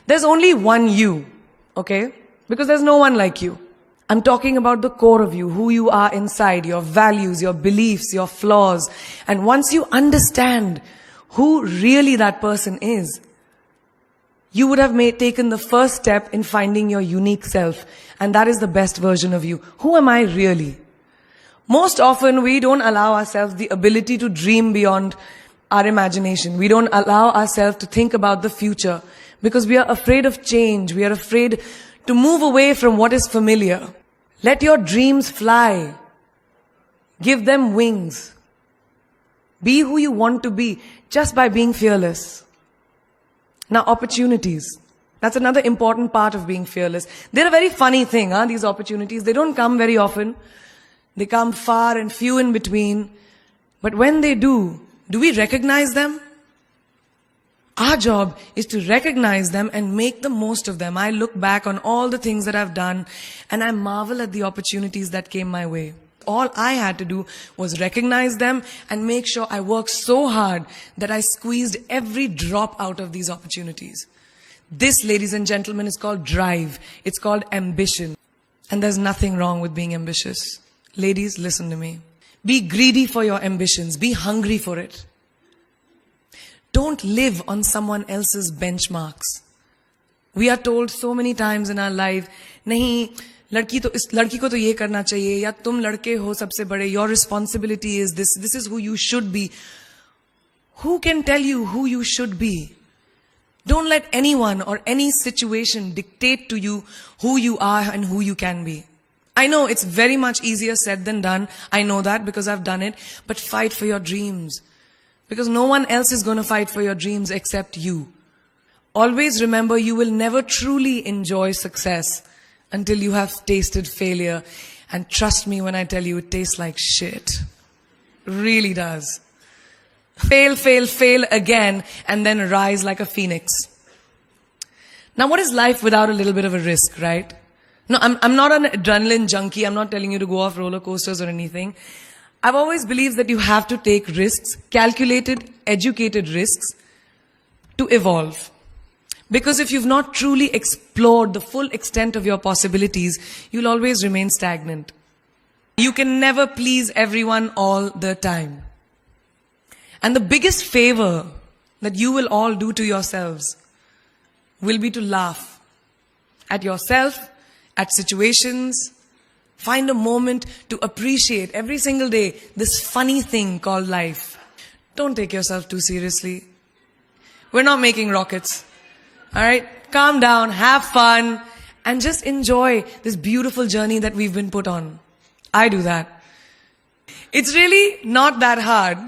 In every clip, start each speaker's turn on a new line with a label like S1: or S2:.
S1: There's only one you, okay? Because there's no one like you. I'm talking about the core of you, who you are inside, your values, your beliefs, your flaws. And once you understand who really that person is, you would have taken the first step in finding your unique self. And that is the best version of you. Who am I really? Most often we don't allow ourselves the ability to dream beyond our imagination. We don't allow ourselves to think about the future because we are afraid of change. We are afraid to move away from what is familiar. Let your dreams fly. Give them wings. Be who you want to be just by being fearless. Now, opportunities. That's another important part of being fearless. They're a very funny thing, these opportunities. They don't come very often. They come far and few in between. But when they do we recognize them? Our job is to recognize them and make the most of them. I look back on all the things that I've done and I marvel at the opportunities that came my way. All I had to do was recognize them and make sure I worked so hard that I squeezed every drop out of these opportunities. This, ladies and gentlemen, is called drive. It's called ambition. And there's nothing wrong with being ambitious. Ladies, listen to me. Be greedy for your ambitions. Be hungry for it. Don't live on someone else's benchmarks. We are told so many times in our life, nahi, लड़की को तो ये करना चाहिए, या तुम लड़के हो सबसे बड़े, your responsibility is this is who you should be. Who can tell you who you should be? Don't let anyone or any situation dictate to you who you are and who you can be. I know it's very much easier said than done. I know that because I've done it. But fight for your dreams. Because no one else is going to fight for your dreams except you. Always remember, you will never truly enjoy success until you have tasted failure. And trust me when I tell you, it tastes like shit. Really does. Fail, fail, fail again, and then rise like a phoenix. Now, what is life without a little bit of a risk, right? No, I'm not an adrenaline junkie. I'm not telling you to go off roller coasters or anything. I've always believed that you have to take risks, calculated, educated risks, to evolve. Because if you've not truly explored the full extent of your possibilities, you'll always remain stagnant. You can never please everyone all the time. And the biggest favor that you will all do to yourselves will be to laugh at yourself, at situations. Find a moment to appreciate every single day this funny thing called life. Don't take yourself too seriously. We're not making rockets. Alright? Calm down, have fun, and just enjoy this beautiful journey that we've been put on. I do that. It's really not that hard,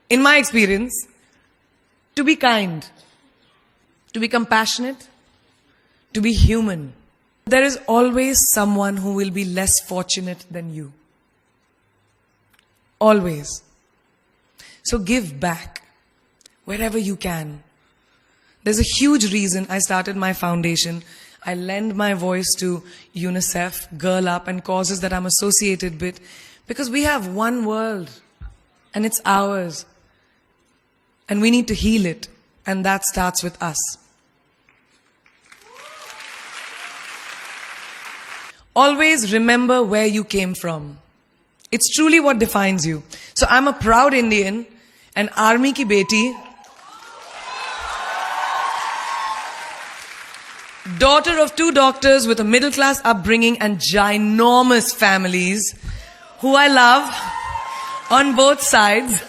S1: in my experience, to be kind, to be compassionate, to be human. There is always someone who will be less fortunate than you. Always. So give back wherever you can. There's a huge reason I started my foundation. I lend my voice to UNICEF, Girl Up, and causes that I'm associated with, because we have one world and it's ours. And we need to heal it, and that starts with us. Always remember where you came from. It's truly what defines you. So I'm a proud Indian, an army ki beti, daughter of 2 doctors with a middle class upbringing and ginormous families who I love on both sides.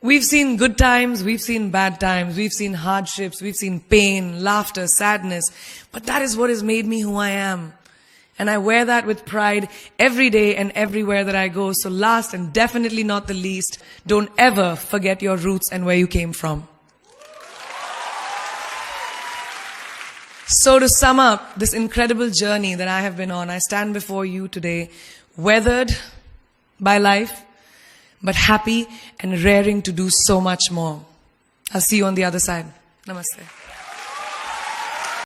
S1: We've seen good times, we've seen bad times, we've seen hardships, we've seen pain, laughter, sadness. But that is what has made me who I am. And I wear that with pride every day and everywhere that I go. So last and definitely not the least, don't ever forget your roots and where you came from. So to sum up this incredible journey that I have been on, I stand before you today, weathered by life, but happy and raring to do so much more. I'll see you on the other side. Namaste.